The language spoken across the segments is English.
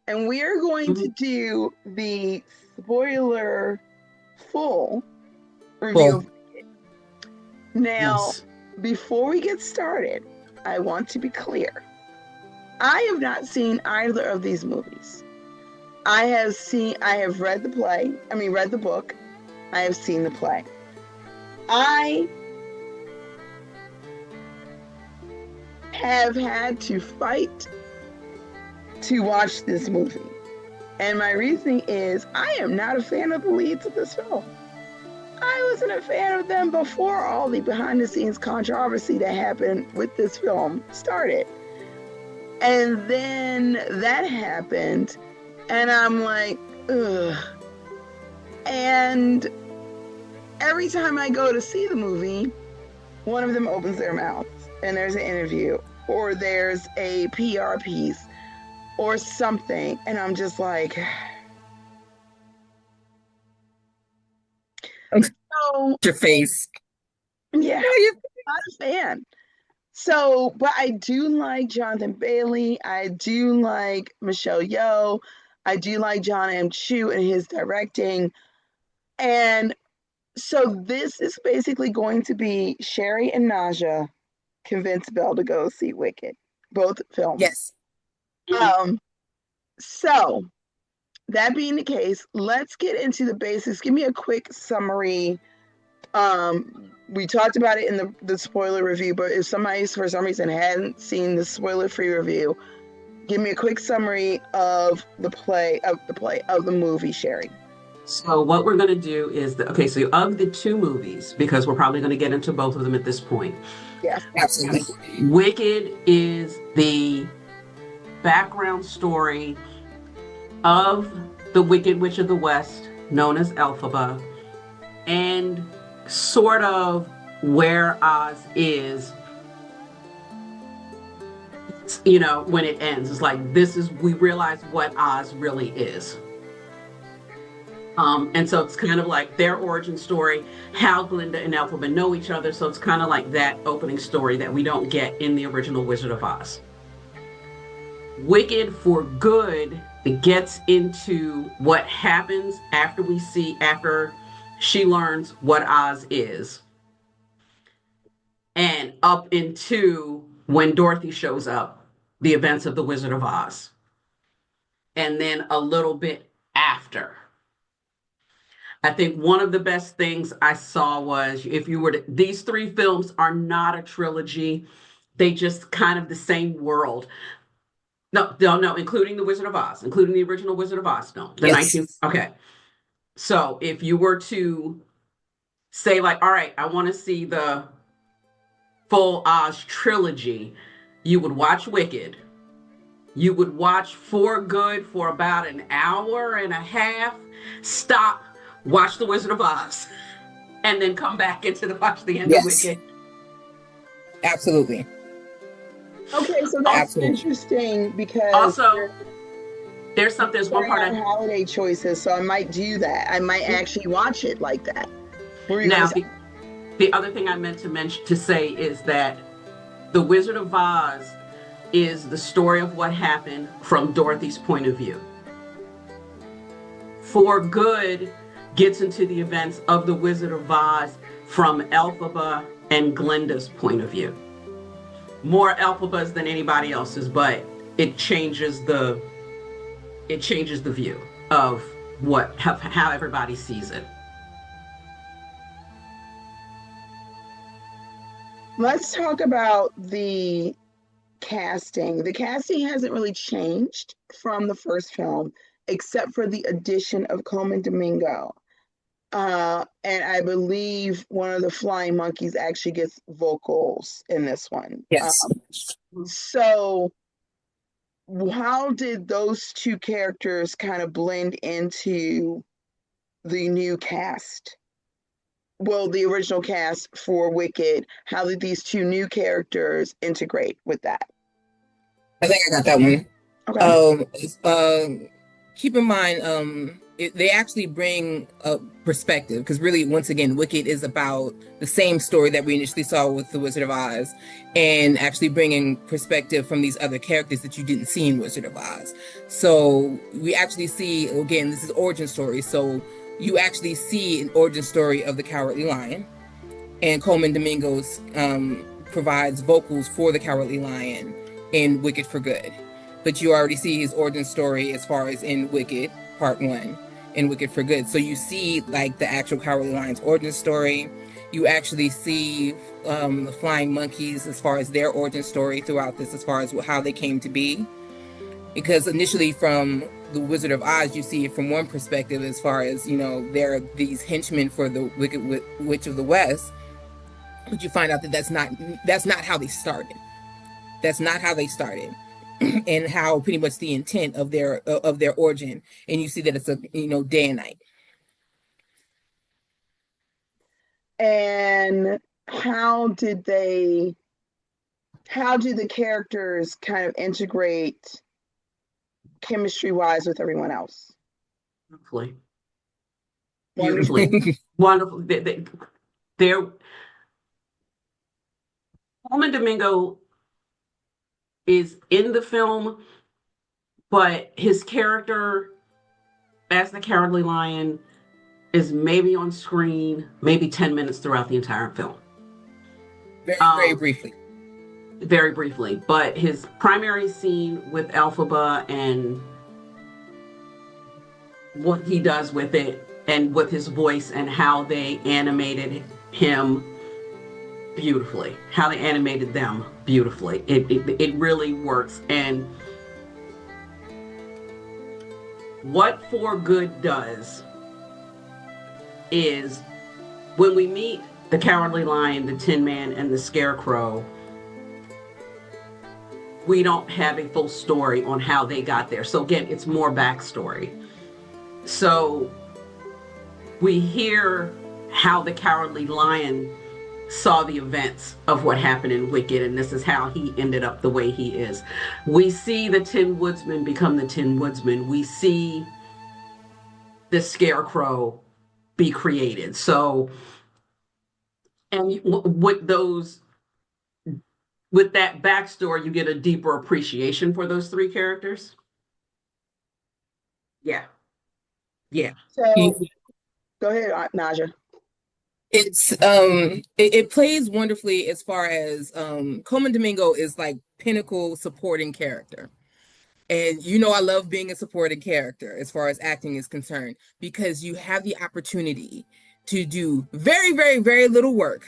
and we are going to do the spoiler full review. Well, Now, yes. before we get started, I want to be clear. I have not seen either of these movies. I have read the play, read the book. I have seen the play. I have had to fight to watch this movie. And my reasoning is I am not a fan of the leads of this film. I wasn't a fan of them before all the behind the scenes controversy that happened with this film started. And then that happened, and I'm like, ugh. And every time I go to see the movie, one of them opens their mouth and there's an interview or there's a PR piece or something. And I'm just like, so Your face. yeah, No, you not a fan. So, but I do like Jonathan Bailey. I do like Michelle Yeoh. I do like John M. Chu and his directing. And so this is basically going to be Sherri and Najah convince Belle to go see Wicked, both films. yes. Um, so that being the case, let's get into the basics. Give me a quick summary. We talked about it in the spoiler review, but if somebody for some reason hadn't seen the spoiler-free review, give me a quick summary of the movie, Sherri. So what we're going to do is so of the two movies, because we're probably going to get into both of them at this point. Yes. Absolutely. Wicked is the background story of the Wicked Witch of the West, known as Elphaba, and sort of where Oz is, when it ends. It's like, we realize what Oz really is. And so it's kind of like their origin story, how Glinda and Elphaba know each other. So it's kind of like that opening story that we don't get in the original Wizard of Oz. Wicked for Good gets into what happens after she learns what Oz is, and up into when Dorothy shows up, the events of the Wizard of Oz, and then a little bit after. I think one of the best things I saw was these three films are not a trilogy. They just kind of the same world. No, including the Wizard of Oz, including the original Wizard of Oz. No, the Yes. 19th. Okay. So if you were to say like, all right, I want to see the full Oz trilogy, you would watch Wicked. You would watch For Good for about an hour and a half. Stop. Watch The Wizard of Oz, and then come back watch the end of Yes. Wicked. Absolutely. Okay, so that's Absolutely. interesting because Also, there's one part of holiday choices, so I might do that. I might actually watch it like that. Now, the other thing I meant to say is that The Wizard of Oz is the story of what happened from Dorothy's point of view. For Good gets into the events of The Wizard of Oz from Elphaba and Glinda's point of view. More Elphaba's than anybody else's, but it changes the view of how everybody sees it. Let's talk about the casting. The casting hasn't really changed from the first film, except for the addition of Coleman Domingo. And I believe one of the flying monkeys actually gets vocals in this one. Yes. So how did those two characters kind of blend into the new cast? Well, the original cast for Wicked, how did these two new characters integrate with that? I think I got that one. Okay. Keep in mind, they actually bring a perspective, because really, once again, Wicked is about the same story that we initially saw with The Wizard of Oz, and actually bringing perspective from these other characters that you didn't see in Wizard of Oz. So we actually see, again, this is origin story. So you actually see an origin story of the Cowardly Lion, and Coleman Domingos provides vocals for the Cowardly Lion in Wicked for Good. But you already see his origin story as far as in Wicked Part 1 and Wicked for Good. So you see like the actual Cowardly Lion's origin story. You actually see the Flying Monkeys as far as their origin story throughout this, as far as how they came to be. Because initially from the Wizard of Oz, you see it from one perspective as far as, you know, there are these henchmen for the Wicked Witch of the West. But you find out that that's not how they started. That's not how they started. And how pretty much the intent of their origin, and you see that it's a, you know, day and night. And how did the characters kind of integrate chemistry wise with everyone else? Beautifully. Wonderful. They're Coleman Domingo is in the film, but his character as the Cowardly Lion is maybe on screen, maybe 10 minutes throughout the entire film. Very briefly. Very briefly. But his primary scene with Elphaba and what he does with it and with his voice and how they animated him beautifully, how they animated them beautifully. It really works. And what For Good does is when we meet the Cowardly Lion, the Tin Man, and the Scarecrow, we don't have a full story on how they got there. So again, it's more backstory. So we hear how the Cowardly Lion saw the events of what happened in Wicked, and this is how he ended up the way he is. We see the Tin Woodsman become the Tin Woodsman. We see the Scarecrow be created. So, and with that backstory, you get a deeper appreciation for those three characters. Yeah. So, go ahead, Najah. It plays wonderfully as far as Coleman Domingo is like pinnacle supporting character. And you know, I love being a supporting character as far as acting is concerned, because you have the opportunity to do very, very, very little work,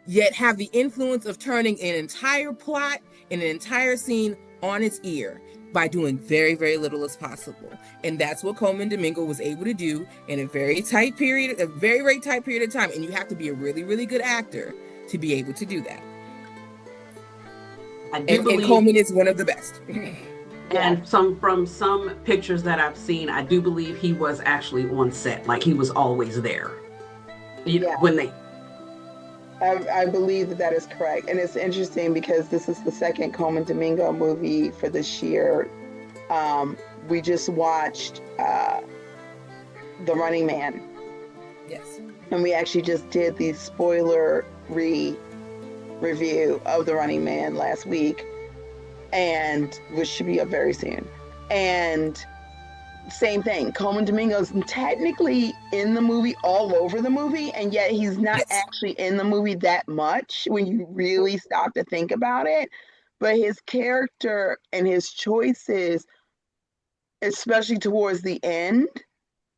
yet have the influence of turning an entire plot and an entire scene on its ear by doing very, very little as possible. And that's what Coleman Domingo was able to do in a very, very tight period of time. And you have to be a really, really good actor to be able to do that. And Coleman is one of the best. And from some pictures that I've seen, I do believe he was actually on set, like he was always there. When they I believe that is correct. And it's interesting because this is the second Coleman Domingo movie for this year. We just watched The Running Man. Yes. And we actually just did the spoiler review of The Running Man last week, and which should be up very soon. And same thing, Coleman Domingo's technically in the movie, all over the movie, and yet he's not actually in the movie that much when you really stop to think about it. But his character and his choices, especially towards the end,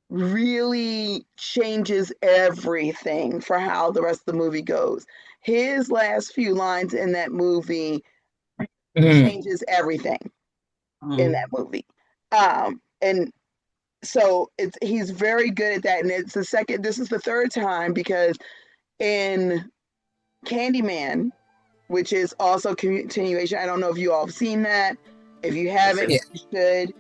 really changes everything for how the rest of the movie goes. His last few lines in that movie changes everything in that movie. And so he's very good at that. And this is the third time, because in Candyman, which is also continuation, I don't know if you all have seen that. If you haven't, you should.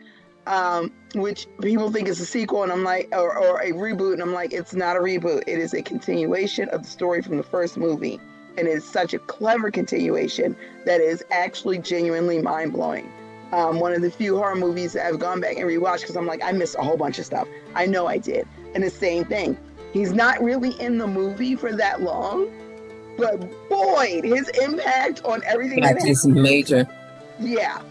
Which people think is a sequel, and I'm like, or a reboot, and I'm like, it's not a reboot. It is a continuation of the story from the first movie, and it's such a clever continuation that is actually genuinely mind-blowing. One of the few horror movies that I've gone back and rewatched because I'm like, I missed a whole bunch of stuff. I know I did. And the same thing. He's not really in the movie for that long, but boy, his impact on everything that That happened. is major. Yeah.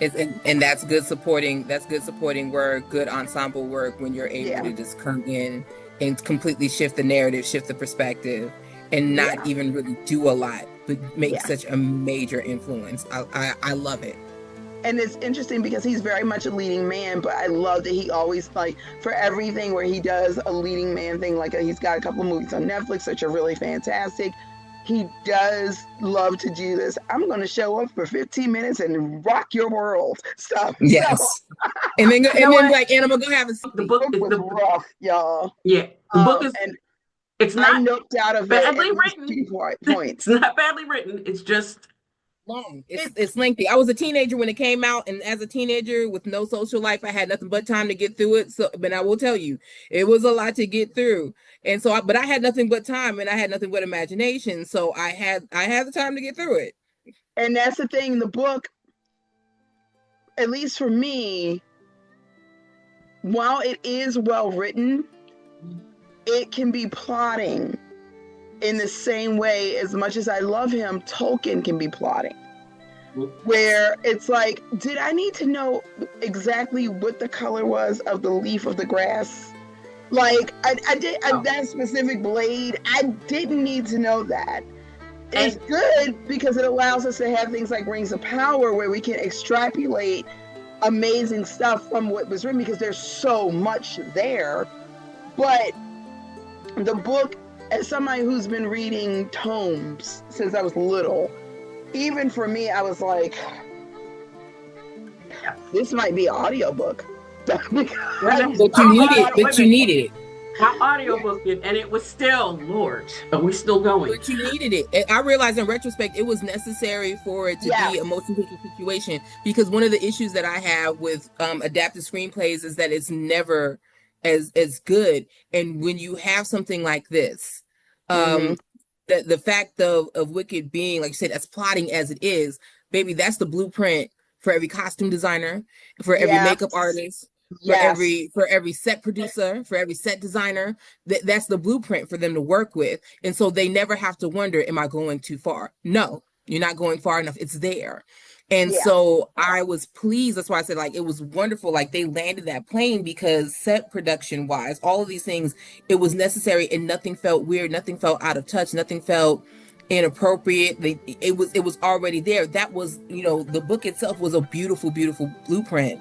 And that's good supporting. That's good supporting work, good ensemble work when you're able Yeah. to just come in and completely shift the narrative, shift the perspective, and not Yeah. even really do a lot, but make Yeah. such a major influence. I love it. And it's interesting because he's very much a leading man, but I love that he always, like, for everything where he does a leading man thing, like he's got a couple of movies on Netflix which are really fantastic. He does love to do this. I'm going to show up for 15 minutes and rock your world stuff. Yes. So, And then You know what? like Animal go have a The seat. book the book was rough, y'all. yeah, the book is, And it's I not noped out of it badly at least written. 2 It's points. not badly written. It's just Long. It's lengthy. I was a teenager when it came out, and as a teenager with no social life, I had nothing but time to get through it. So, but I will tell you, it was a lot to get through. And so, but I had nothing but time, and I had nothing but imagination. So I had the time to get through it. And that's the thing, the book, at least for me, while it is well written, it can be plotting in the same way. As much as I love him, Tolkien can be plotting. Where it's like, did I need to know exactly what the color was of the leaf of the grass? Like, I did that specific blade. I didn't need to know that. It's good because it allows us to have things like Rings of Power where we can extrapolate amazing stuff from what was written because there's so much there. But the book, as somebody who's been reading tomes since I was little, even for me, I was like, this might be an audiobook. But you needed it. My audiobook did, and it was still, Lord, are we still going? But you needed it. And I realized in retrospect, it was necessary for it to be a motion picture situation, because one of the issues that I have with adapted screenplays is that it's never as good. And when you have something like this, the fact of Wicked being, like you said, as plotting as it is, baby, that's the blueprint for every costume designer, for every makeup artist, for every set producer, for every set designer. That's the blueprint for them to work with. And so they never have to wonder, am I going too far? No, you're not going far enough. It's there. And so I was pleased. That's why I said, like, it was wonderful. Like, they landed that plane because set production wise, all of these things, it was necessary, and nothing felt weird. Nothing felt out of touch. Nothing felt inappropriate. It was already there. That was, the book itself was a beautiful, beautiful blueprint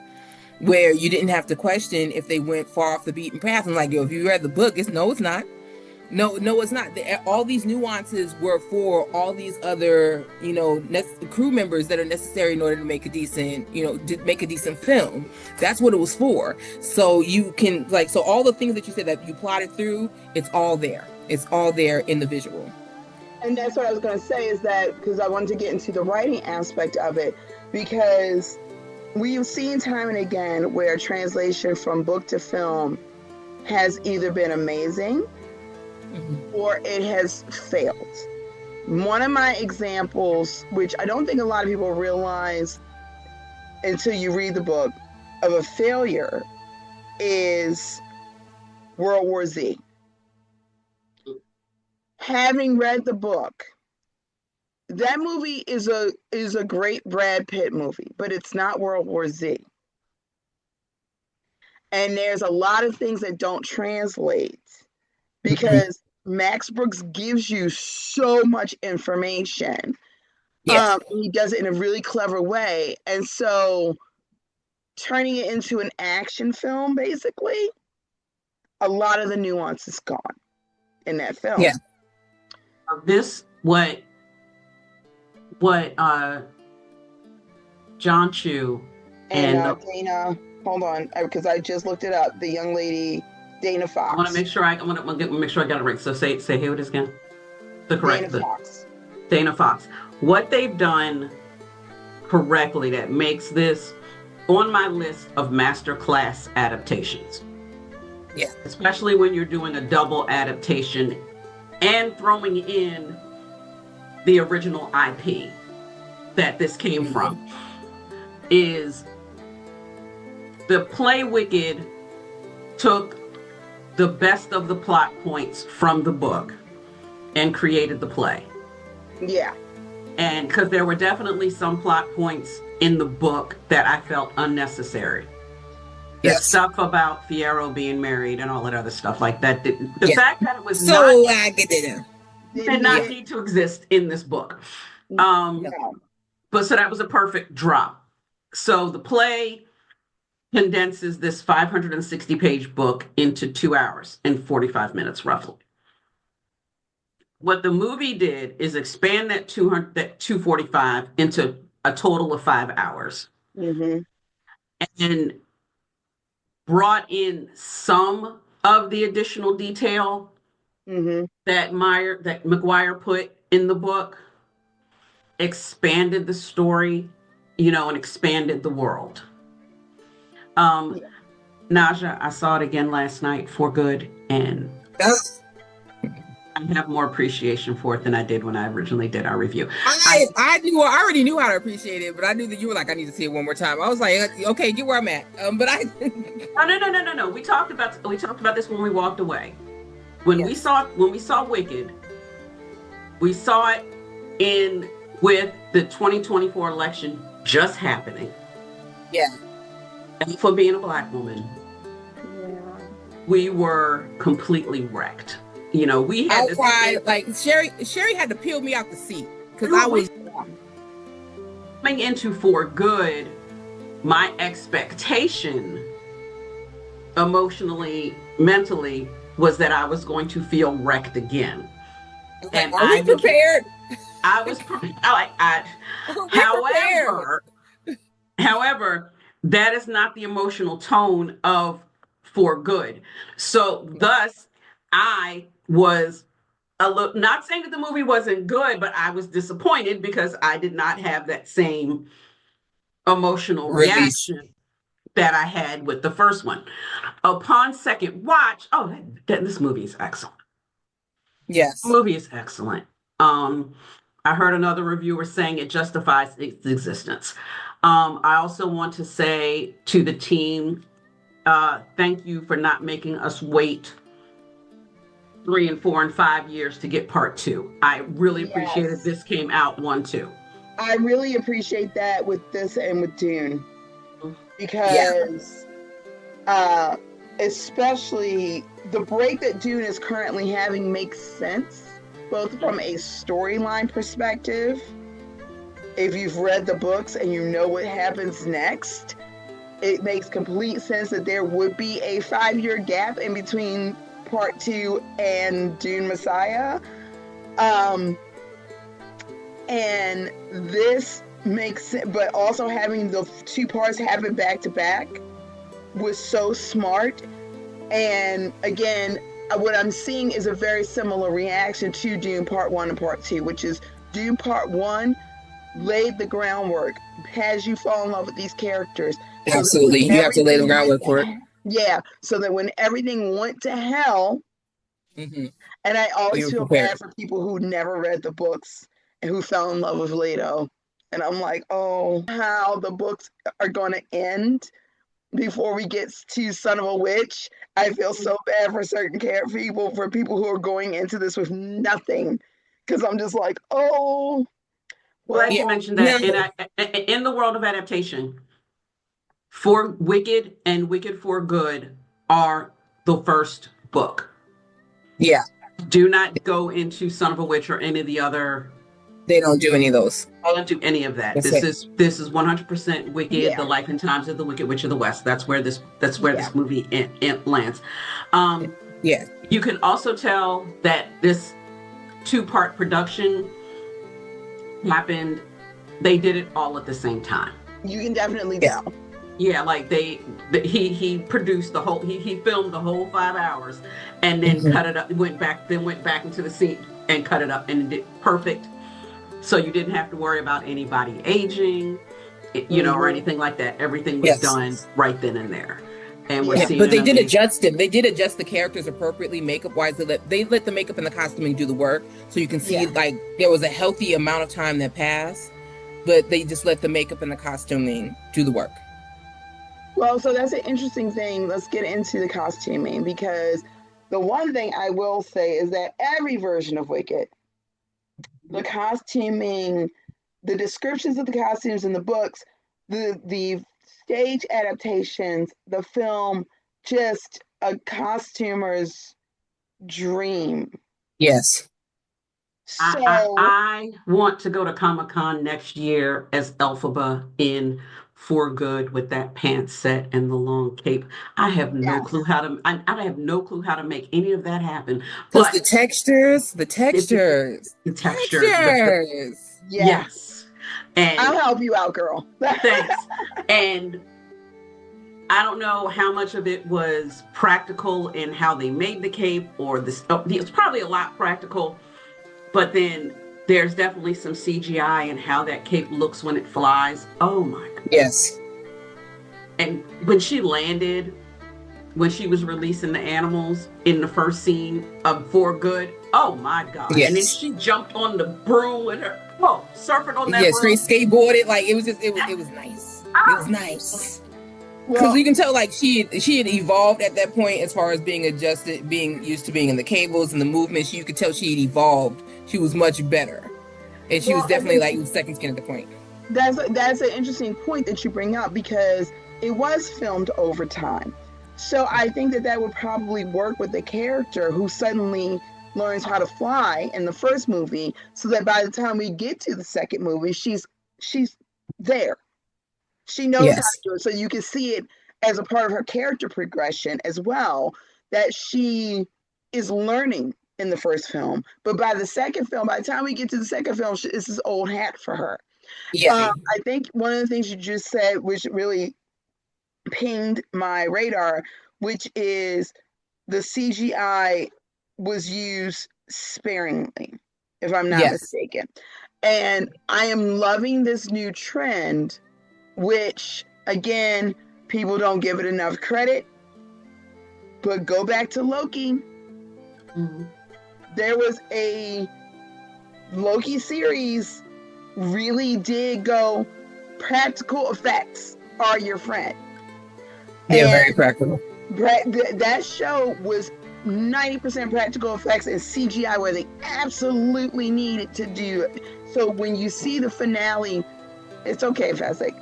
where you didn't have to question if they went far off the beaten path. And like, if you read the book, it's not. No, it's not. All these nuances were for all these other, crew members that are necessary in order to make a decent, film. That's what it was for. So you can, so all the things that you said that you plotted through, it's all there. It's all there in the visual. And that's what I was going to say, is that because I wanted to get into the writing aspect of it, because we've seen time and again where translation from book to film has either been amazing or it has failed. One of my examples, which I don't think a lot of people realize until you read the book, of a failure is World War Z. Having read the book, that movie is a great Brad Pitt movie, but it's not World War Z. And there's a lot of things that don't translate because Max Brooks gives you so much information. Yes. He does it in a really clever way. And so turning it into an action film, basically, a lot of the nuance is gone in that film. Yeah. What John Chu and Dana, hold on, because I just looked it up. The young lady, Dana Fox. I want to make sure I got it right. So say who it is again. The correct Dana Fox. Dana Fox. What they've done correctly that makes this on my list of masterclass adaptations. Yeah. Especially when you're doing a double adaptation and throwing in the original IP that this came from, is the play Wicked took the best of the plot points from the book and created the play. Yeah. And because there were definitely some plot points in the book that I felt unnecessary. The stuff about Fiyero being married and all that other stuff like that. The fact that it was so not I get it. did not need to exist in this book. But so that was a perfect drop. So the play condenses this 560-page book into 2 hours and 45 minutes, roughly. What the movie did is expand that 245 into a total of 5 hours. Mm-hmm. And brought in some of the additional detail that McGuire put in the book, expanded the story, and expanded the world. Najah, I saw it again last night for good, and I have more appreciation for it than I did when I originally did our review. I already knew how to appreciate it, but I knew that you were like, I need to see it one more time. I was like, okay, get where I'm at. But I no. We talked about this when we walked away. When we saw Wicked, we saw it with the 2024 election just happening. Yeah. And for being a Black woman, we were completely wrecked. We had like Sherri had to peel me out the seat because I was coming into For Good. My expectation, emotionally, mentally, was that I was going to feel wrecked again. And are we prepared? I was prepared. However, that is not the emotional tone of For Good. So thus, I was not saying that the movie wasn't good, but I was disappointed because I did not have that same emotional reaction that I had with the first one. Upon second watch, this movie is excellent. Yes. The movie is excellent. I heard another reviewer saying it justifies its existence. I also want to say to the team, thank you for not making us wait 3 and 4 and 5 years to get part 2. I really appreciated this came out 1-2. I really appreciate that with this and with Dune, because especially the break that Dune is currently having makes sense, both from a storyline perspective. If you've read the books and you know what happens next, it makes complete sense that there would be a 5-year gap in between Part 2 and Dune Messiah. And this makes sense, but also having the 2 parts happen back to back was so smart. And again, what I'm seeing is a very similar reaction to Dune Part 1 and Part 2, which is Dune Part 1 laid the groundwork, has you fall in love with these characters. Absolutely. You have to lay the groundwork for it. Yeah, so that when everything went to hell, and I always feel bad for people who never read the books and who fell in love with Leto. And I'm like, how the books are going to end before we get to Son of a Witch. I feel so bad for certain for people who are going into this with nothing. Because I'm just like, Well, you mentioned that in the world of adaptation, For Wicked and Wicked for Good are the first book. Yeah. Do not go into Son of a Witch or any of the other. They don't do any of those. I don't do any of that. This is 100% Wicked, The Life and Times of the Wicked Witch of the West. That's where this movie lands. You can also tell that this 2-part production happened. They did it all at the same time. You can definitely tell. Yeah, like he produced the whole, he filmed the whole 5 hours and then cut it up, went back into the scene and cut it up and did perfect. So you didn't have to worry about anybody aging, or anything like that. Everything was done right then and there. And we're seeing. But they did adjust it. They did adjust the characters appropriately, makeup wise. They let the makeup and the costuming do the work, so you can see like there was a healthy amount of time that passed, but they just let the makeup and the costuming do the work. Well, so that's an interesting thing. Let's get into the costuming because the one thing I will say is that every version of Wicked, the costuming, the descriptions of the costumes in the books, the stage adaptations, the film, just a costumer's dream. Yes. So I want to go to Comic-Con next year as Elphaba in For Good with that pants set and the long cape. I have no yes, clue how to I have no clue how to make any of that happen. Because But the textures, it, it, the texture, the textures. yes, yes. And I'll help you out, girl. thanks. And I don't know how much of it was practical in how they made the cape or this. Oh, it's probably a lot practical, but then there's definitely some CGI and how that cape looks when it flies. Oh my God. Yes. And when she landed, when she was releasing the animals in the first scene of For Good, oh my God. And then Yes. she jumped on the broom and her, oh, surfing on that Yeah, straight broom. skateboarded. Like it was just it was nice. It was Ah, nice. Because Well, you can tell like she had evolved at that point as far as being adjusted, being used to being in the cables and the movements. You could tell she had evolved. She was much better. And she was well, I definitely think like second skin at the point. that's an interesting point that you bring up because it was filmed over time. So I think that that would probably work with the character who suddenly learns how to fly in the first movie, so that by the time we get to the second movie, she's there. She knows how to Yes. do it. So you can see it as a part of her character progression as well, that she is learning in the first film. But by the second film, by the time we get to the second film, this is old hat for her. Yeah. I think one of the things you just said, which really pinged my radar, which is the CGI was used sparingly, if I'm not Yes. mistaken. And I am loving this new trend, which, again, people don't give it enough credit. But go back to Loki. mhm. There was a Loki series really did go practical effects are your friend. Yeah, And very practical. that show was 90% practical effects and CGI where they absolutely needed to do it. So when you see the finale, it's okay, Fessick.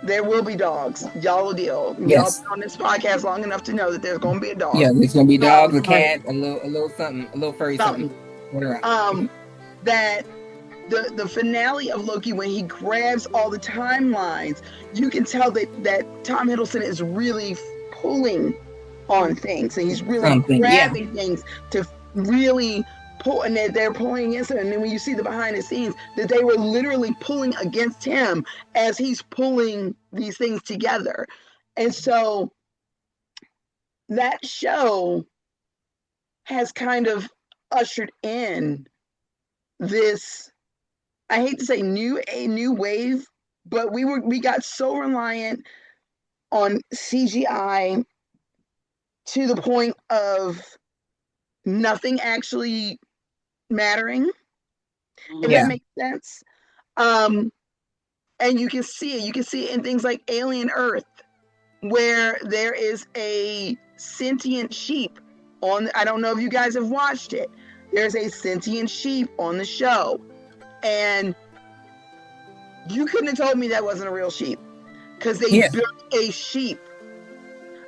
There will be dogs. Y'all will deal. Y'all Yes. been on this podcast long enough to know that there's going to be a dog. Yeah, there's gonna be dogs, a Right. cat, a little something, a little furry something. Something. Whatever. That the finale of Loki, when he grabs all the timelines, you can tell that Tom Hiddleston is really pulling on things, and he's really Something. Yeah. grabbing things to really pull, and that they're pulling against him. And then when you see the behind the scenes, that they were literally pulling against him as he's pulling these things together. And so that show has kind of ushered in this, I hate to say a new wave, but we got so reliant on CGI to the point of nothing actually mattering, if that Yeah. makes sense. Um, and you can see it. You can see it in things like Alien Earth, where there is a sentient sheep on. I don't know if you guys have watched it. There's a sentient sheep on the show, and you couldn't have told me that wasn't a real sheep because they Yeah. built a sheep.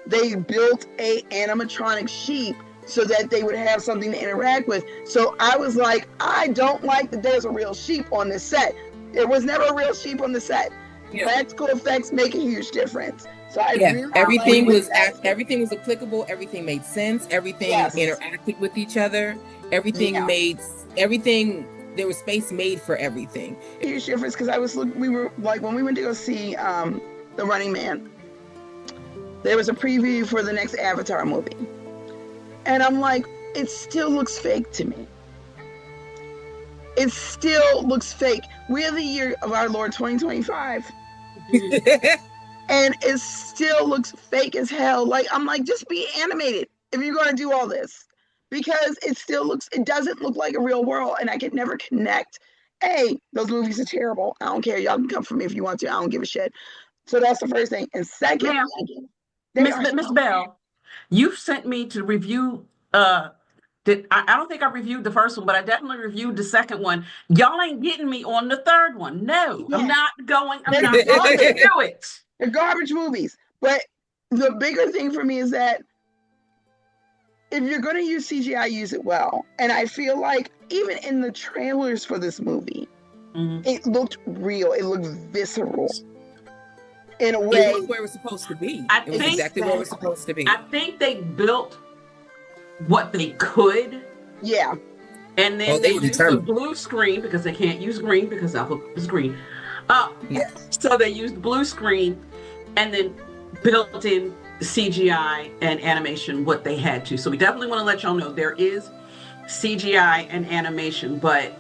They built a animatronic sheep so that they would have something to interact with. So I was like, I don't like that there's a real sheep on this set. There was never a real sheep on the set. Yeah. Practical effects make a huge difference. So I Yeah. really Everything like was that. everything was applicable. Everything made sense. Everything Yes. interacted with each other. Everything Yeah. made everything. There was space made for everything. Huge difference because we were like when we went to go see The Running Man. There was a preview for the next Avatar movie, and I'm like, it still looks fake to me. It still looks fake. We're the year of our Lord 2025. And it still looks fake as hell. Like, I'm like, just be animated if you're going to do all this. Because it doesn't look like a real world. And I could never connect. Hey, those movies are terrible. I don't care. Y'all can come for me if you want to. I don't give a shit. So that's the first thing. And second, Ma'am, they Miss are Miss so Bell, you sent me to review. I don't think I reviewed the first one, but I definitely reviewed the second one. Y'all ain't getting me on the third one. No, I'm yeah, not going. I'm they're not going to garbage. do it. They're garbage movies. But the bigger thing for me is that if you're going to use CGI, use it well. And I feel like even in the trailers for this movie, it looked real. It looked visceral in a way. It was where it was supposed to be. I It was think exactly where it was supposed to be. I think they built what they could, Yeah. and then they they were used the determined. blue screen because they can't use green because Alpha is green. Yes. So they used blue screen and then built in CGI and animation what they had to. So we definitely want to let y'all know there is CGI and animation, but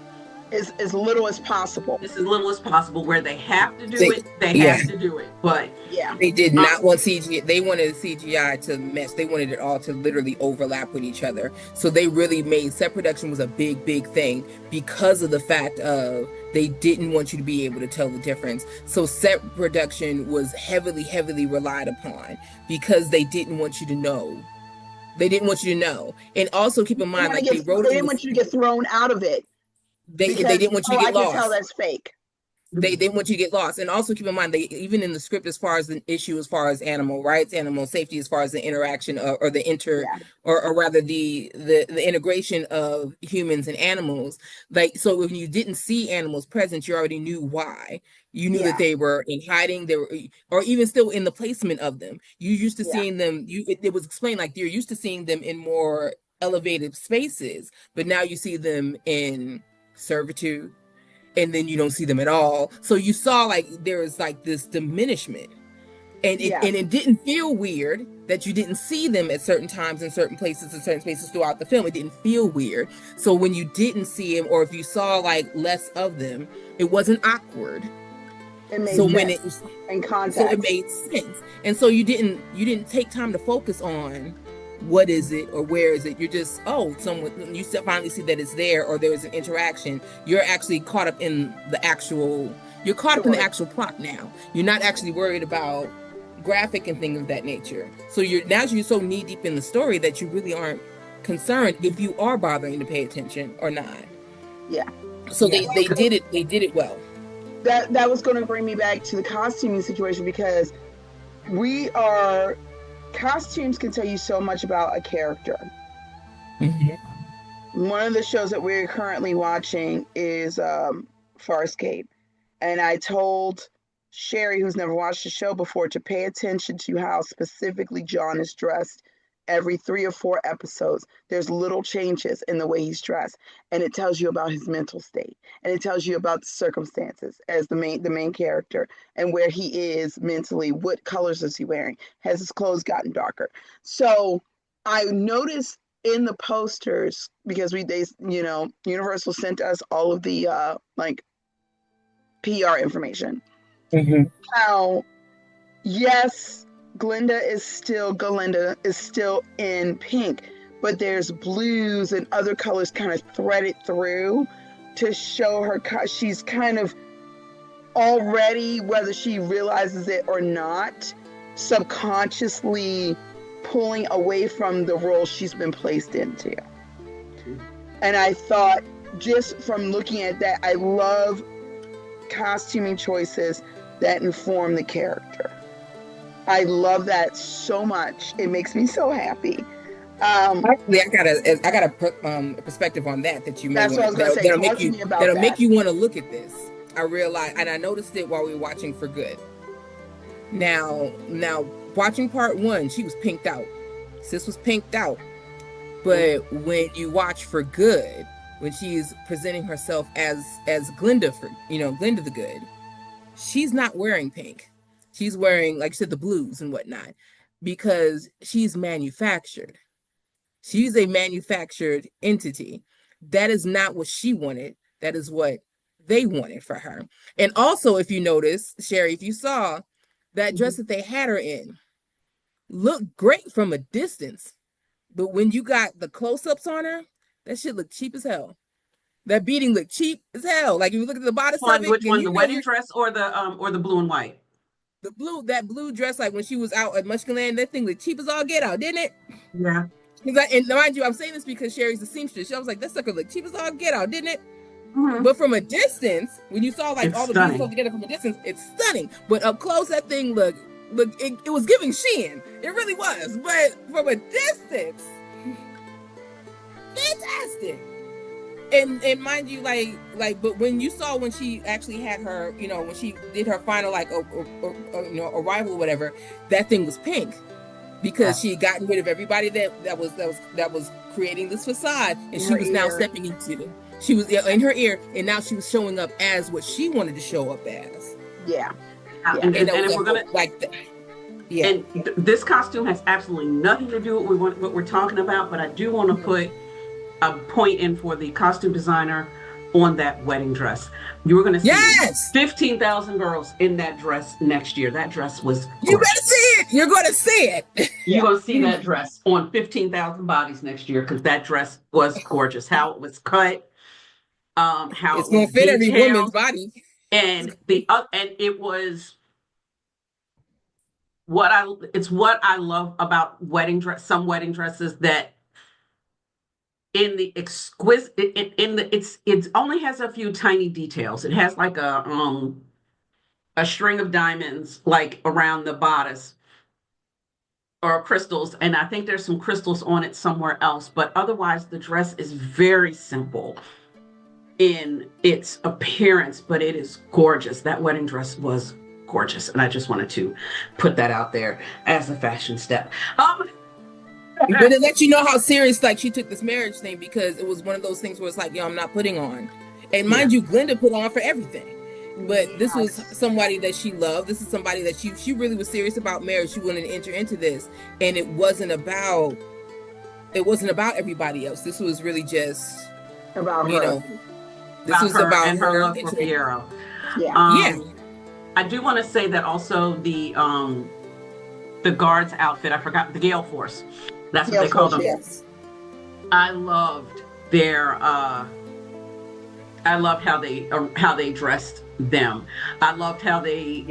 As little as possible. it's as little as possible. Where they have to do it, they Yeah. have to do it. But Yeah. They did not want CGI. They wanted CGI to mesh. They wanted it all to literally overlap with each other. So they really made set production was a big, big thing because of the fact of they didn't want you to be able to tell the difference. So set production was heavily, heavily relied upon because they didn't want you to know. They didn't want you to know. And also keep in mind, like they wrote They it. didn't want you to get thrown out of it. They didn't want you to get I lost. can tell that's fake. They want you to get lost. And also keep in mind, they even in the script, as far as the issue, as far as animal rights, animal safety, as far as the interaction or the or rather the integration of humans and animals. Like, so when you didn't see animals present, you already knew why. You knew that they were in hiding, they were, or even still in the placement of them. You used to seeing them, it was explained like you're used to seeing them in more elevated spaces, but now you see them in servitude, and then you don't see them at all. So you saw like there was like this diminishment. And it didn't feel weird that you didn't see them at certain times in certain places and certain spaces throughout the film. It didn't feel weird. So when you didn't see them, or if you saw like less of them, it wasn't awkward. It made so sense. when it in context. So it made sense. And so you didn't take time to focus on what is it or where is it. You're just, someone, you finally see that it's there or there's an interaction. You're actually caught up in the actual plot now. You're not actually worried about graphic and things of that nature. So you're so knee deep in the story that you really aren't concerned if you are bothering to pay attention or not. Yeah. So they did it well. That was going to bring me back to the costuming situation, because costumes can tell you so much about a character. Mm-hmm. One of the shows that we're currently watching is Farscape. And I told Sherri, who's never watched the show before, to pay attention to how specifically John is dressed. Every 3 or 4 episodes, there's little changes in the way he's dressed, and it tells you about his mental state, and it tells you about the circumstances as the main character, and where he is mentally. What colors is he wearing? Has his clothes gotten darker? So I noticed in the posters, because Universal sent us all of the PR information. Mm-hmm. How Galinda is still in pink, but there's blues and other colors kind of threaded through to show her she's kind of already, whether she realizes it or not, subconsciously pulling away from the role she's been placed into. And I thought, just from looking at that, I love costuming choices that inform the character. I love that so much. It makes me so happy. Actually, I got a perspective on that you may. That's what I was going to say. That'll make you want to look at this. I realized, and I noticed it while we were watching For Good. Now, watching part 1, she was pinked out. Sis was pinked out. But when you watch For Good, when she's presenting herself as Glinda Glinda the Good, she's not wearing pink. She's wearing, like you said, the blues and whatnot, because she's manufactured. She's a manufactured entity. That is not what she wanted. That is what they wanted for her. And also, if you notice, Sherri, if you saw that dress that they had her in, looked great from a distance. But when you got the close-ups on her, that shit looked cheap as hell. That beading looked cheap as hell. Like, if you look at the bodice of it. Which one, the wedding dress or the blue and white? that blue dress, like when she was out at Mushkinland, that thing looked cheap as all get out, didn't it? Yeah. And mind you, I'm saying this because Sherry's the seamstress. I was like, that sucker looked cheap as all get out, didn't it? Mm-hmm. But from a distance, when you saw like It's all the stunning. beads put together from a distance, it's stunning. But up close, that thing looked it was giving Shein. It really was. But from a distance, fantastic. And mind you, but when you saw when she actually had her, when she did her final arrival or whatever, that thing was pink because she had gotten rid of everybody that was creating this facade, and she was now stepping into. She was in her ear, and now she was showing up as what she wanted to show up as. Yeah. And we're gonna like that. Yeah. And this costume has absolutely nothing to do with what we're talking about, but I do want to put a point in for the costume designer on that wedding dress. You were going to see 15,000 girls in that dress next year. That dress was gorgeous. You better see it. You're going to see it. You're going to see that dress on 15,000 bodies next year because that dress was gorgeous. How it was cut, how it's going to fit every woman's body, and it was what I love about some wedding dresses that. In the exquisite, it only has a few tiny details. It has like a string of diamonds like around the bodice or crystals, and I think there's some crystals on it somewhere else. But otherwise, the dress is very simple in its appearance, but it is gorgeous. That wedding dress was gorgeous, and I just wanted to put that out there as a fashion step. But it let you know how serious she took this marriage thing, because it was one of those things where it's like, I'm not putting on. And mind you, Glenda put on for everything. But this was somebody that she loved. This is somebody that she really was serious about marriage. She wanted to enter into this. And it wasn't about everybody else. This was really just about her. This was about her love for Piero. Yeah. I do want to say that also the guards outfit, I forgot, the Gale Force. That's what they call them. Yes. I loved how they dressed them. I loved how they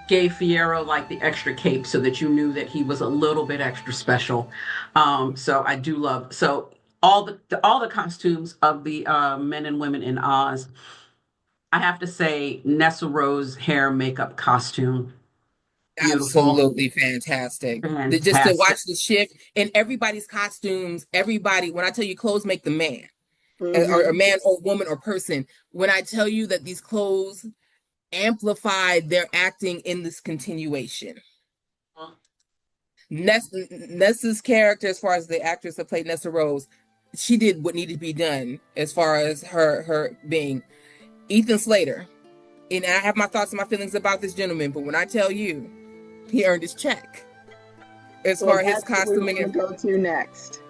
gave Fiyero like the extra cape so that you knew that he was a little bit extra special. So I do love all the costumes of the men and women in Oz. I have to say, Nessa Rose hair makeup costume. Beautiful. Absolutely fantastic. Just to watch the shift in everybody's costumes. Everybody, when I tell you clothes make the man, or a man or woman or person, when I tell you that these clothes amplified their acting in this continuation. Nessa's character, as far as the actress that played Nessa Rose, she did what needed to be done as far as her being. Ethan Slater, and I have my thoughts and my feelings about this gentleman, but when I tell you, he earned his check as far as his costuming. And go to next,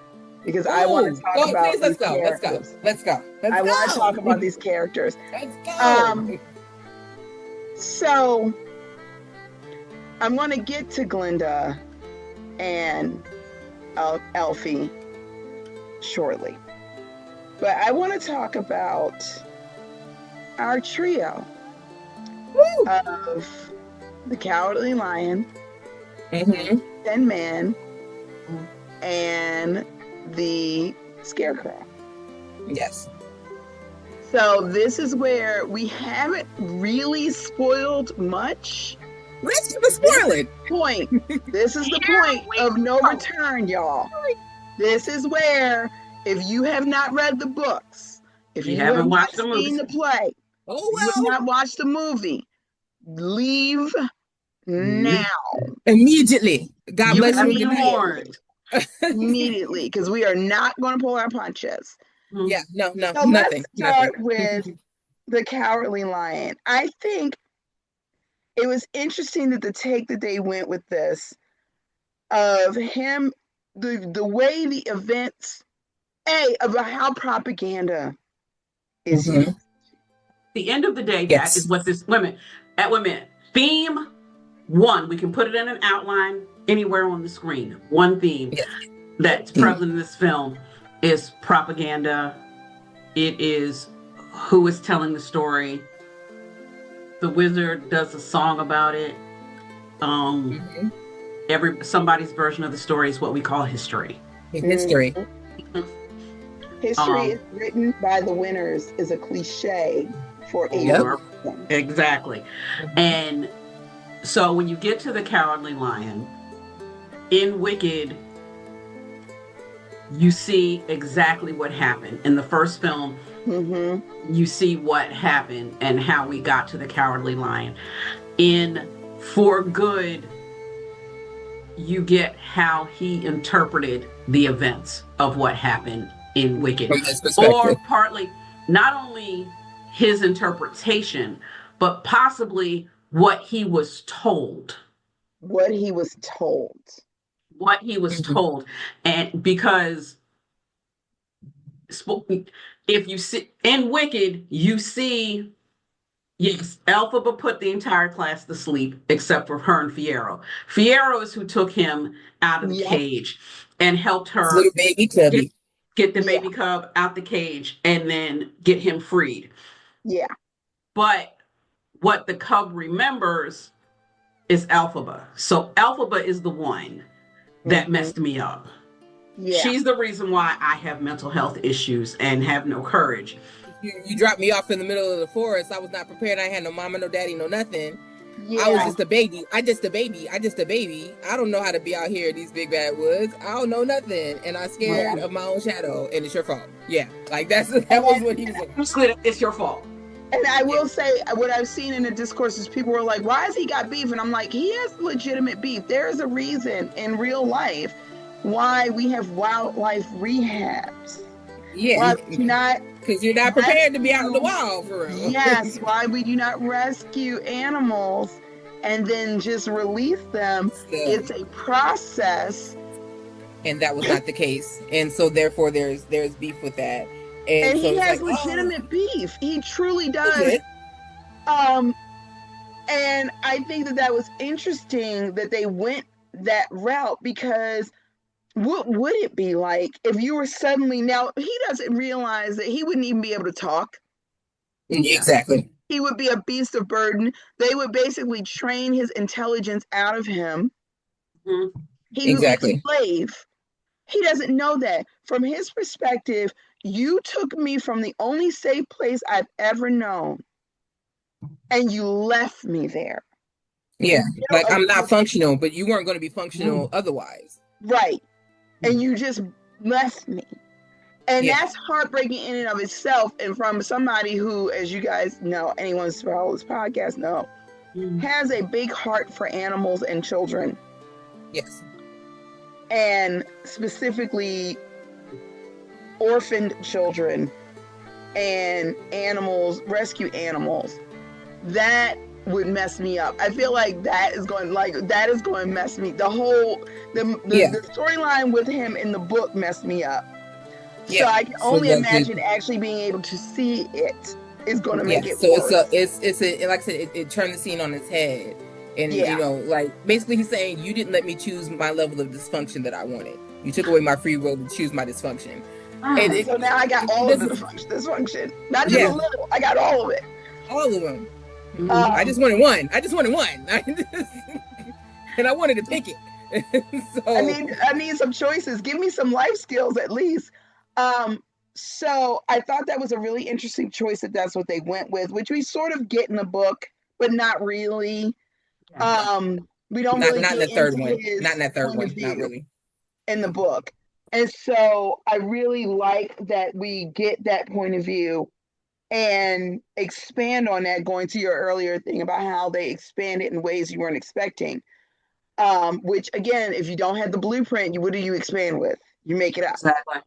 because I want to talk about. Please, let's go. I want to talk about these characters. Let's go. So I'm going to get to Glenda and Elfie shortly, but I want to talk about our trio of the Cowardly Lion, Tin Man, and the Scarecrow. Yes. So this is where we haven't really spoiled much. Let's spoil it. This is the point of no return, y'all. This is where, if you have not read the books, if you haven't watched the play, you have not watched the movie, leave now. Immediately. God bless you. Immediately, because we are not going to pull our punches. Yeah, no, so nothing. Let's start with the Cowardly Lion. I think it was interesting that the take that they went with this, of him, the way the events, about how propaganda is used. The end of the day, that is what this women. Theme one, we can put it in an outline anywhere on the screen. One theme that's prevalent in this film is propaganda. It is who is telling the story. the wizard does a song about it. Somebody's version of the story is what we call history. History. History is written by the winners is a cliche for a reason. Exactly. And so when you get to the Cowardly Lion, in Wicked, you see exactly what happened. In the first film, you see what happened and how we got to the Cowardly Lion. In For Good, you get how he interpreted the events of what happened in Wicked. From his perspective. Or partly, not only his interpretation, but possibly what he was told. What he was told. What he was told. And because if you see in Wicked, you see, yes, Elphaba put the entire class to sleep except for her and Fiyero. Fiyero is who took him out of the cage and helped her little baby cubby. Get the baby cub out the cage and then get him freed. Yeah. But what the cub remembers is Elphaba. So Elphaba is the one that messed me up. Yeah. She's the reason why I have mental health issues and have no courage. You dropped me off in the middle of the forest. I was not prepared. I had no mama, no daddy, no nothing. Yeah. I was just a baby. I just a baby. I don't know how to be out here in these big bad woods. I don't know nothing. And I'm scared of my own shadow. And it's your fault. Yeah. Like that was what he was like. It's your fault. And I will say, what I've seen in the discourses, people were like, why has he got beef? And I'm like, he has legitimate beef. There is a reason in real life why we have wildlife rehabs. Yeah. Because you're not prepared to be out in the wild, for real. Yes. Why we do not rescue animals and then just release them. It's a process. And that was not the case. And so therefore there's beef with that. And so he has legitimate beef. He truly does. And I think that was interesting that they went that route, because what would it be like if you were suddenly, now he doesn't realize that he wouldn't even be able to talk. Exactly. He would be a beast of burden. They would basically train his intelligence out of him. He would be a slave. He doesn't know that. From his perspective, you took me from the only safe place I've ever known, and you left me there. Yeah, like I'm not functional, but you weren't going to be functional otherwise. Right. And you just left me. And that's heartbreaking in and of itself. And from somebody who, as you guys know, anyone who's followed this podcast know, has a big heart for animals and children. Yes. And specifically orphaned children and animals, rescue animals. That would mess me up. I feel like that is going to mess me. The storyline with him in the book messed me up. So I can only imagine actually being able to see it is going to make it worse. It's like I said, it turned the scene on its head. And you know, like basically he's saying, you didn't let me choose my level of dysfunction that I wanted. You took away my free will to choose my dysfunction. So now I got all of the dysfunction. Not just a little. I got all of it. All of them. I just wanted one. And I wanted to pick it. So I need some choices. Give me some life skills at least. So I thought that was a really interesting choice that's what they went with, which we sort of get in the book, but not really. We don't really not in the third one. Not in that third one. Not really. In the book. And so I really like that we get that point of view and expand on that, going to your earlier thing about how they expand it in ways you weren't expecting. Which again, if you don't have the blueprint, what do you expand with? You make it up. Exactly.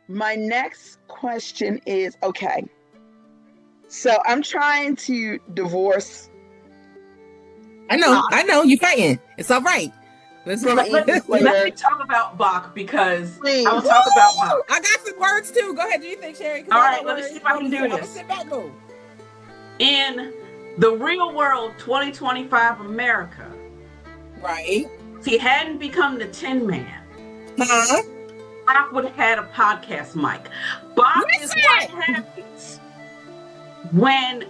My next question is, okay, so I'm trying to divorce. I know, you're fighting. It's all right. Let me talk about Bach, because I will talk about Bach. I got some words too. Go ahead. Do you think, Sherri? All right, let me see if I can do this. Sit back, go. In the real world, 2025 America, right? If he hadn't become the Tin Man, Bach would have had a podcast mic. Bach is what happens when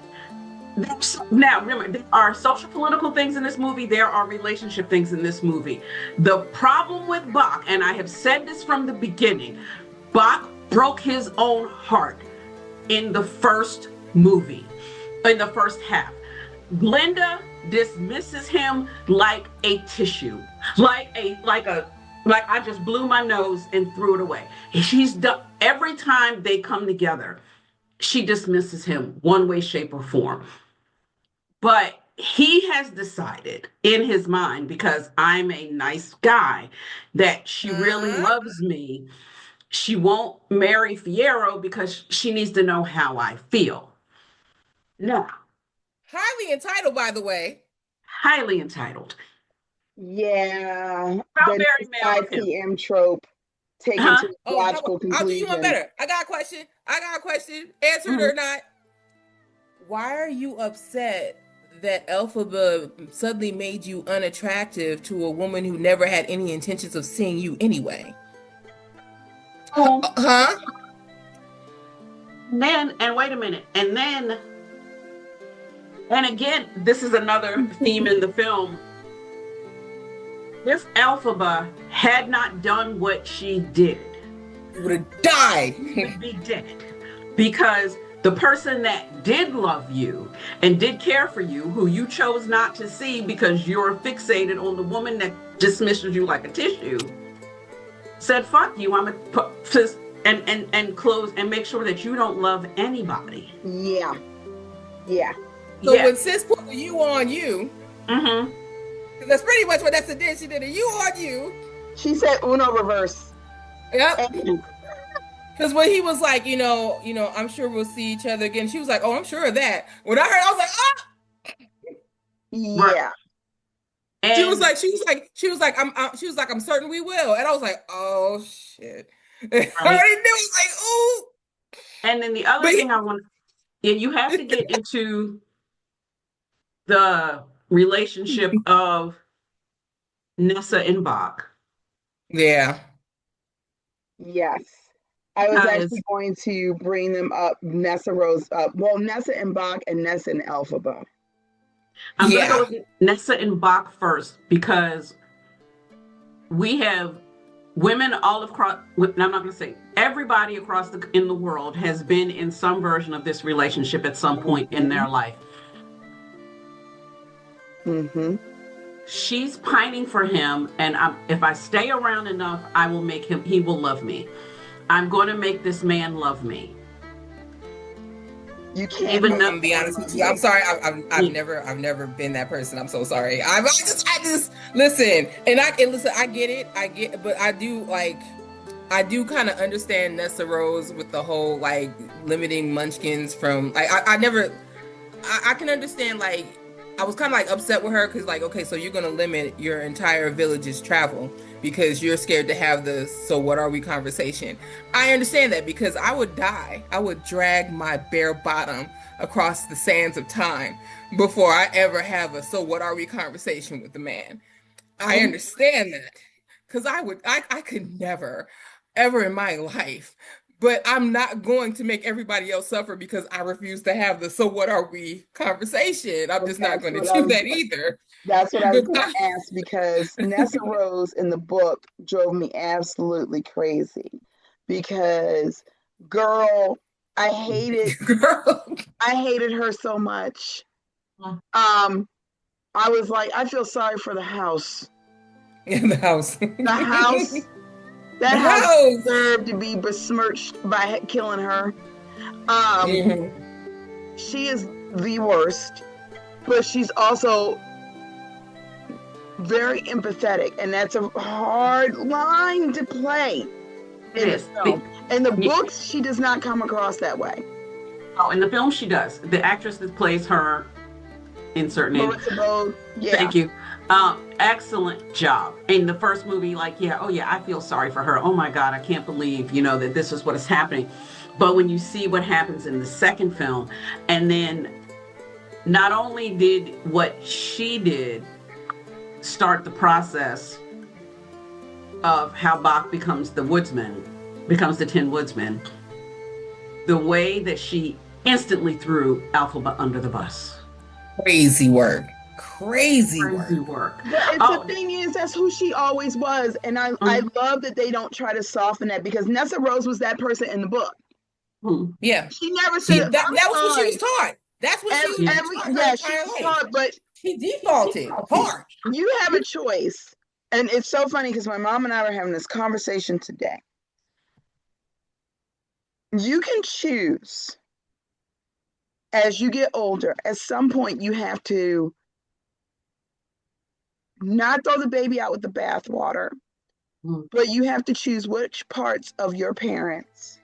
Now, remember, there are social political things in this movie. There are relationship things in this movie. The problem with Bach, and I have said this from the beginning, Bach broke his own heart in the first movie, in the first half. Linda dismisses him like a tissue, like I just blew my nose and threw it away. She's done every time they come together. She dismisses him one way, shape, or form. But he has decided in his mind, because I'm a nice guy, that she really loves me. She won't marry Fierro because she needs to know how I feel. Now, Highly entitled, by the way. highly entitled. Yeah. How The very male of him. IPM trope taken Huh? to its Oh, logical I'll do you one conclusion. better. I got a question. Answer it or not. Why are you upset that Elphaba suddenly made you unattractive to a woman who never had any intentions of seeing you anyway? Oh, Huh? and wait a minute. And again, this is another theme in the film. If Elphaba had not done what she did, You would have died. she would be dead. Because the person that did love you and did care for you, who you chose not to see because you're fixated on the woman that dismisses you like a tissue, said, fuck you, I'm going to put and close and make sure that you don't love anybody. Yeah. So when sis put the you on you, Mm-hmm. that's pretty much what that's did. She did a you on you. She said Uno reverse. Yep. And Because when he was like, I'm sure we'll see each other again. She was like, oh, I'm sure of that. When I heard, I was like, ah. yeah. And She was like, I'm certain we will. And I was like, oh shit. I already knew. It was like, ooh. And then the other thing I want, you have to get into the relationship of Nessa and Bach. Yeah. Yes. I was actually going to bring them up, Nessa Rose up. Well, Nessa and Bach and Nessa and Elphaba. I'm going to go with Nessa and Bach first, because we have women all across, I'm not going to say everybody across in the world has been in some version of this relationship at some point in their life. Mm-hmm. She's pining for him, and if I stay around enough, I will make him, he will love me. I'm going to make this man love me. You can't even be honest with you. I'm sorry. I've never been that person. I'm so sorry. I just listen, and listen. I get it. But I do kind of understand Nessa Rose with the whole like limiting munchkins from. I can understand, like, I was kind of like upset with her because, like, okay, so you're gonna limit your entire village's travel because you're scared to have the "so what are we" conversation. I understand that, because I would die. I would drag my bare bottom across the sands of time before I ever have a "so what are we" conversation with the man. I understand that, because I could never, ever in my life. But I'm not going to make everybody else suffer because I refuse to have the "so what are we" conversation. I'm just not going to do that either. That's what I was going to ask, because Nessa Rose in the book drove me absolutely crazy. Because, girl, I hated her so much. I was like, I feel sorry for the house. In the house. The house. That house deserved to be besmirched by killing her. She is the worst, but she's also very empathetic, and that's a hard line to play in the film. In the books, she does not come across that way. Oh, in the film, she does. The actress that plays her, insert name. Marissa Bode. Yeah. Thank you. Excellent job. In the first movie, I feel sorry for her. Oh my God, I can't believe, that this is what is happening. But when you see what happens in the second film, and then not only did what she did start the process of how Bach becomes the Tin Woodsman, the way that she instantly threw Elphaba under the bus. Crazy work. Crazy Crazy work. work. The thing is, that's who she always was. And I love that they don't try to soften that, because Nessa Rose was that person in the book. Yeah. She never That said, was what she was taught. That's what she was taught her she entire was life. taught, but She defaulted hard. you have a choice. And it's so funny because my mom and I were having this conversation today. You can choose as you get older. At some point, you have to not throw the baby out with the bathwater, but you have to choose which parts of your parents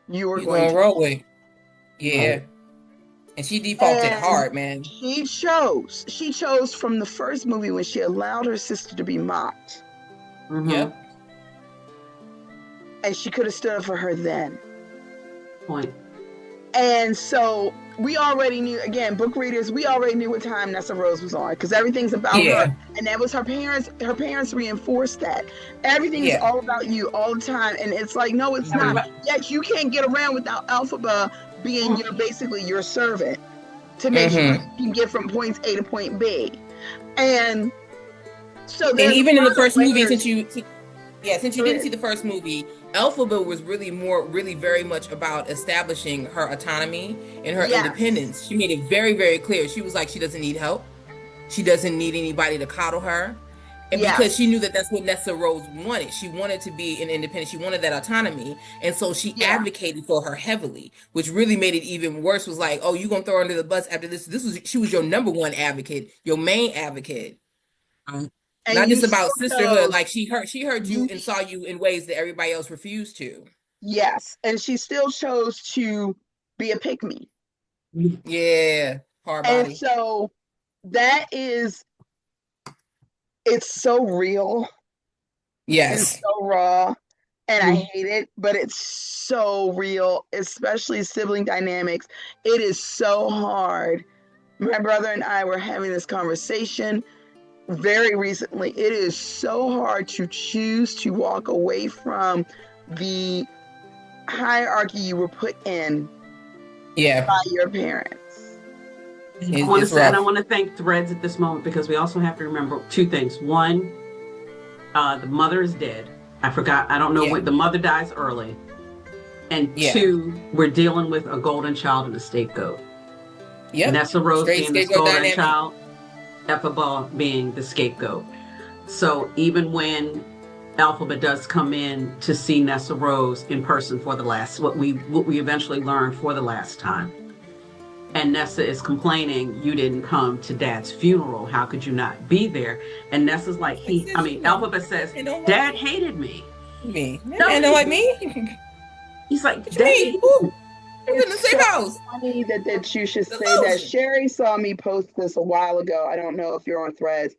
you are going to roll with. Yeah. And she defaulted hard, man. She chose from the first movie when she allowed her sister to be mocked. Yep. And she could have stood up for her then. Point. And so we already knew, again, book readers, we already knew what time Nessa Rose was on, because everything's about her. And that was her parents. Her parents reinforced that. Everything is all about you all the time. And it's like, no, it's not. Yes, you can't get around without Elphaba being basically your servant to make sure you can get from point A to point B. And so and even in the first movie, since you didn't see the first movie, Elphaba was really very much about establishing her autonomy and her independence. She made it very, very clear. She was like, she doesn't need help. She doesn't need anybody to coddle her. And because she knew that that's what Nessa Rose wanted. She wanted to be an independent. She wanted that autonomy. And so she advocated for her heavily, which really made it even worse. Was like, oh, you going to throw her under the bus after this? She was your number one advocate, your main advocate. Not just about sisterhood. Like she heard you and saw you in ways that everybody else refused to. Yes. And she still chose to be a pick-me. Yeah. Hard body. And so that is, it's so real. Yes. It's so raw. And I hate it, but it's so real, especially sibling dynamics. It is so hard. My brother and I were having this conversation very recently. It is so hard to choose to walk away from the hierarchy you were put in by your parents. I want to thank Threads at this moment, because we also have to remember two things. One, the mother is dead. I forgot. I don't know when the mother dies early. And two, we're dealing with a golden child and a scapegoat. Nessa Rose being the golden child, Elphaba being the scapegoat. So even when Elphaba does come in to see Nessa Rose in person for the last, what we eventually learned for the last time, and Nessa is complaining, you didn't come to Dad's funeral. How could you not be there? And Nessa's like, Elphaba says, Dad hated me. Me? Dad don't like me? He's like, what Dad. We're in the same house. Funny that you should say that. Sherri saw me post this a while ago. I don't know if you're on Threads,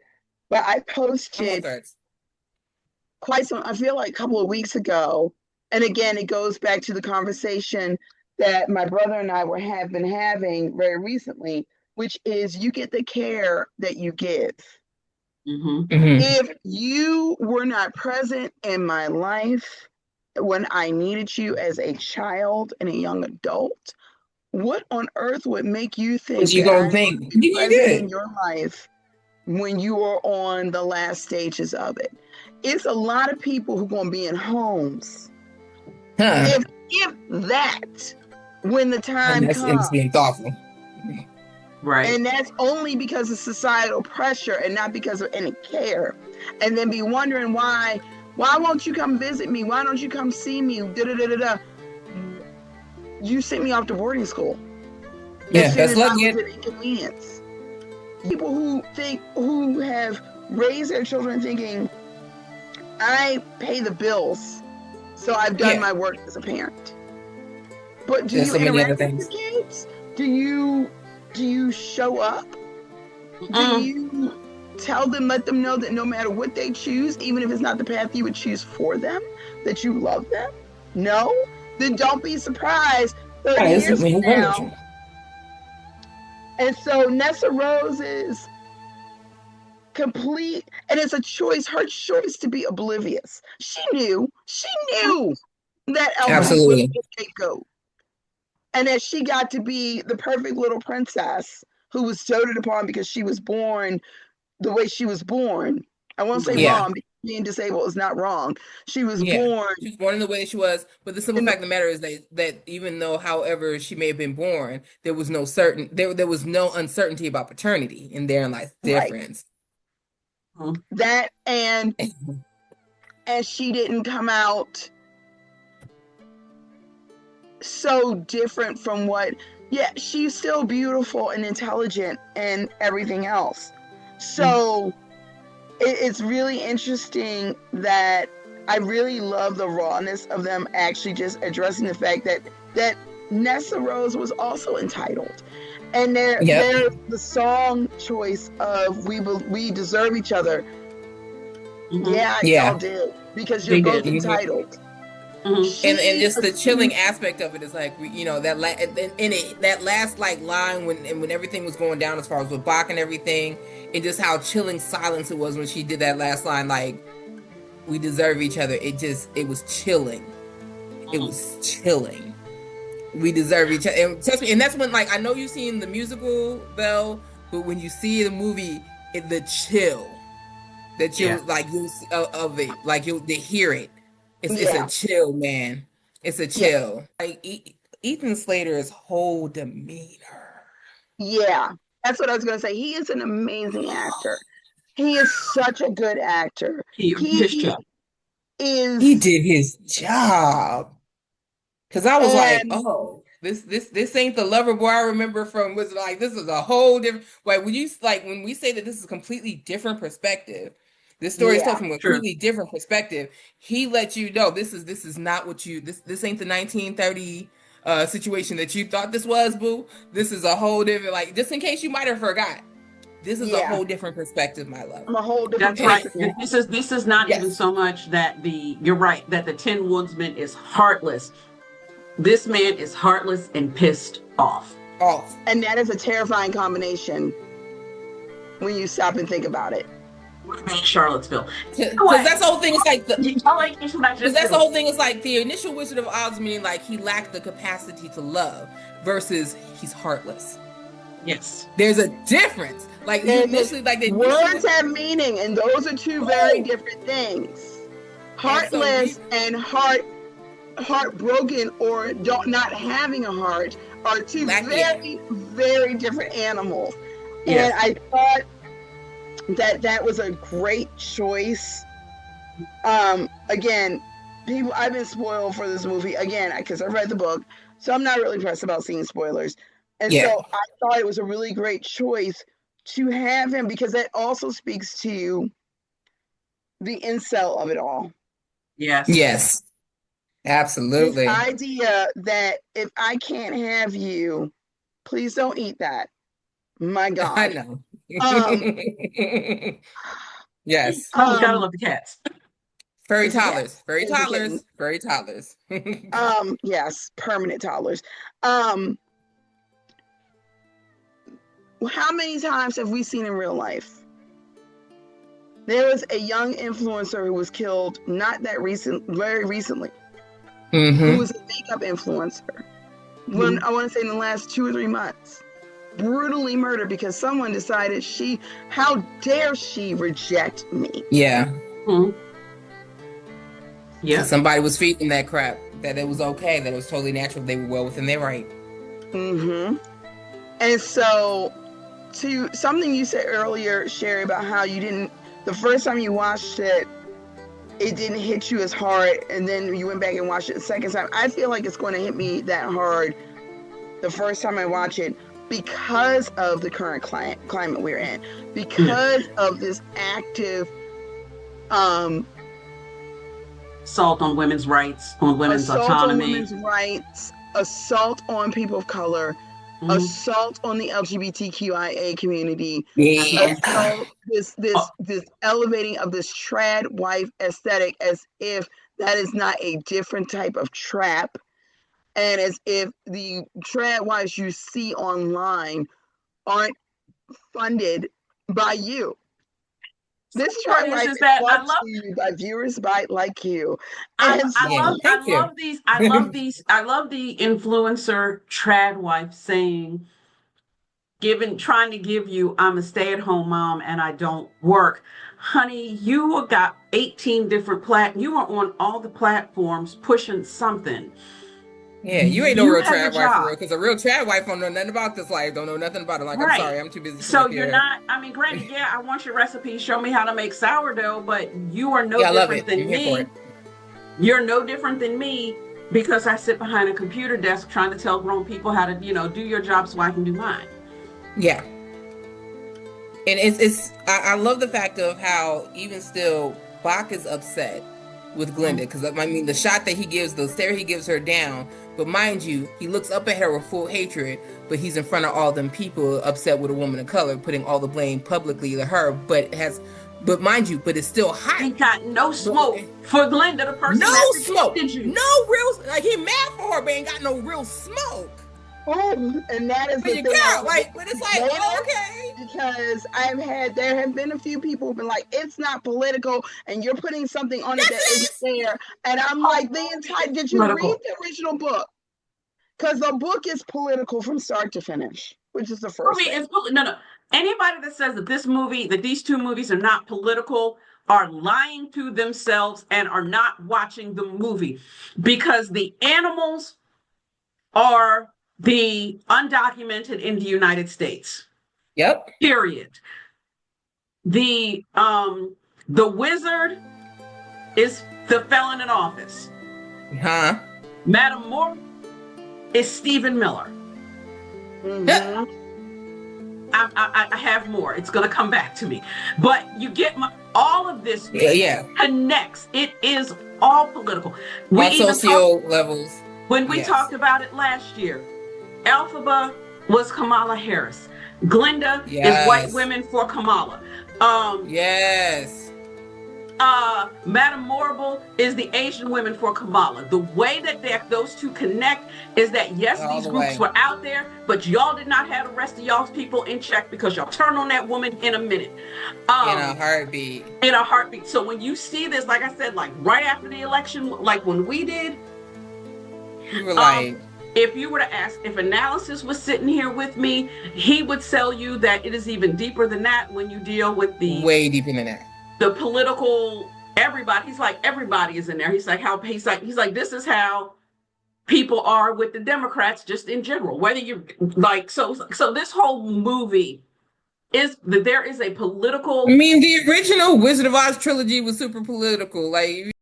but I posted I feel like a couple of weeks ago. And again, it goes back to the conversation that my brother and I have been having very recently, which is you get the care that you give. If you were not present in my life when I needed you as a child and a young adult, what on earth would make you think you gonna think be present in your life when you are on the last stages of it? It's a lot of people who are going to be in homes. If that, when the time comes, being thoughtful, right? And that's only because of societal pressure and not because of any care. And then be wondering why won't you come visit me? Why don't you come see me? You sent me off to boarding school. Yeah, that's lucky. Inconvenience. People who have raised their children thinking, I pay the bills, so I've done my work as a parent. But do you interact with your kids? Do you show up? Do you tell them, let them know that no matter what they choose, even if it's not the path you would choose for them, that you love them? No? Then don't be surprised 30 years from now. And so Nessa Rose is complete, and it's a choice, her choice to be oblivious. She knew that Elphaba was the scapegoat, and that she got to be the perfect little princess who was doted upon because she was born the way she was born. I won't say Yeah. wrong, because being disabled is not wrong. She was Yeah, born she was born in the way that she was, but the simple in the, fact of the matter is that even though, however, she may have been born, there was no there was no uncertainty about paternity, and therein lies the right. difference. That and she didn't come out so different from what. Yeah, she's still beautiful and intelligent and everything else. So it's really interesting that I really love the rawness of them actually just addressing the fact that Nessa Rose was also entitled, and there's the song choice of we deserve each other. Yeah, Yeah. y'all did, because you're They both did. entitled. And just the chilling aspect of it is like, you know, that that last like line when everything was going down as far as with Bach and everything, and just how chilling silence it was when she did that last line, like, we deserve each other. It was chilling. It was chilling. We deserve each other. And trust me, and that's when, like, I know you've seen the musical, Belle, but when you see the movie, the chill that you like you of it, like you to hear it. It's a chill, man. It's a chill. Like Ethan Slater's whole demeanor. Yeah, that's what I was gonna say. He is an amazing actor. He is such a good actor. His job. He Is did his job. Cause I was like, and oh, this ain't the lover boy I remember from. Was like, this is a whole different. Like when we say that this is a completely different perspective, this story is told from a completely different perspective. He let you know this is not what this ain't the 1930 situation that you thought this was, boo. This is a whole different, like, just in case you might have forgot. This is a whole different perspective, my love. I'm a whole different That's person. right. This is not even so much that you're right, that the Tin Woodsman is heartless. This man is heartless and pissed off. And that is a terrifying combination when you stop and think about it. Charlottesville. Because that's the whole thing. It's like because that's the whole thing. Is like the initial Wizard of Oz, meaning like he lacked the capacity to love, versus he's heartless. Yes, there's a difference. Like initially, like the words have meaning, and those are two very different things. Heartless and heartbroken or not having a heart are two very, very different animals. Yes. And I thought that was a great choice. Again, people, I've been spoiled for this movie again because I read the book, so I'm not really pressed about seeing spoilers. And so I thought it was a really great choice to have him, because that also speaks to the incel of it all. Yes. Absolutely. This idea that if I can't have you, please don't eat that. My God. I know. Yes. Gotta love the cats. Furry toddlers. Furry toddlers. Furry toddlers. Yes, permanent toddlers. How many times have we seen in real life? There was a young influencer who was killed very recently, who was a makeup influencer. I want to say in the last 2 or 3 months, brutally murdered because someone decided how dare she reject me? Yeah. Yeah. Somebody was feeding that crap, that it was okay, that it was totally natural, they were well within their right. And so, to something you said earlier, Sherri, about how the first time you watched it, it didn't hit you as hard, and then you went back and watched it the second time. I feel like it's going to hit me that hard the first time I watch it, because of the current climate we're in, because of this active assault on women's rights, on women's autonomy, on women's rights, assault on people of color, assault on the LGBTQIA community, assault, this elevating of this trad wife aesthetic, as if that is not a different type of trap, and as if the trad wives you see online aren't funded by you. This trad wife is brought to you by viewers like you. I love these. I love the influencer trad wife saying, trying to give you, I'm a stay-at-home mom and I don't work. Honey, you got 18 different you are on all the platforms pushing something. Yeah, you ain't no You real have your trad wife for real, job. because a real trad wife don't know nothing about this life, don't know nothing about it. Like, I'm Right. sorry, I'm too busy to So look you're here. not, I mean, granted, yeah, I want your recipe. Show me how to make sourdough, but you are no Yeah, I love different it. I'm than here for me. it. You're no different than me because I sit behind a computer desk trying to tell grown people how to, do your job so I can do mine. Yeah. And I love the fact of how even still Bach is upset with Glinda, because I mean the shot that he gives, the stare he gives her down, but mind you, he looks up at her with full hatred, but he's in front of all them people upset with a woman of color, putting all the blame publicly to her, but mind you, but it's still hot. Ain't got no But smoke for Glinda, the person no that smoke, rejected you. no real, like he mad for her, but ain't got no real smoke. Oh, and that is But the you thing I girl, was like, but it's like, later, oh, okay. because there have been a few people who've been like, it's not political, and you're putting something on it Yes, that it isn't is. there. And I'm like, did you read Political. the original book? Because the book is political from start to finish, which is the first Movie thing. is no. Anybody that says that these two movies are not political are lying to themselves and are not watching the movie, because the animals are the undocumented in the United States. Yep. Period. The wizard is the felon in office. Huh? Madam Moore is Stephen Miller. Mm-hmm. I have more. It's going to come back to me. But you get all of this Yeah. connects. It is all political. We All even socio levels. when we Yes. talked about it last year. Elphaba was Kamala Harris. Glinda is white women for Kamala. Yes. Madame Morrible is the Asian women for Kamala. The way that those two connect is that, yes, All these the groups way. were out there, but y'all did not have the rest of y'all's people in check, because y'all turn on that woman in a minute. In a heartbeat. In a heartbeat. So when you see this, like I said, like right after the election, like when we did, We were like, if you were to ask if Analysis was sitting here with me, he would tell you that it is even deeper than that when you deal with way deeper than that. the political everybody. He's like, everybody is in there. He's like, this is how people are with the Democrats just in general. Whether you like, so this whole movie is that there is a political. I mean, the original Wizard of Oz trilogy was super political. Like,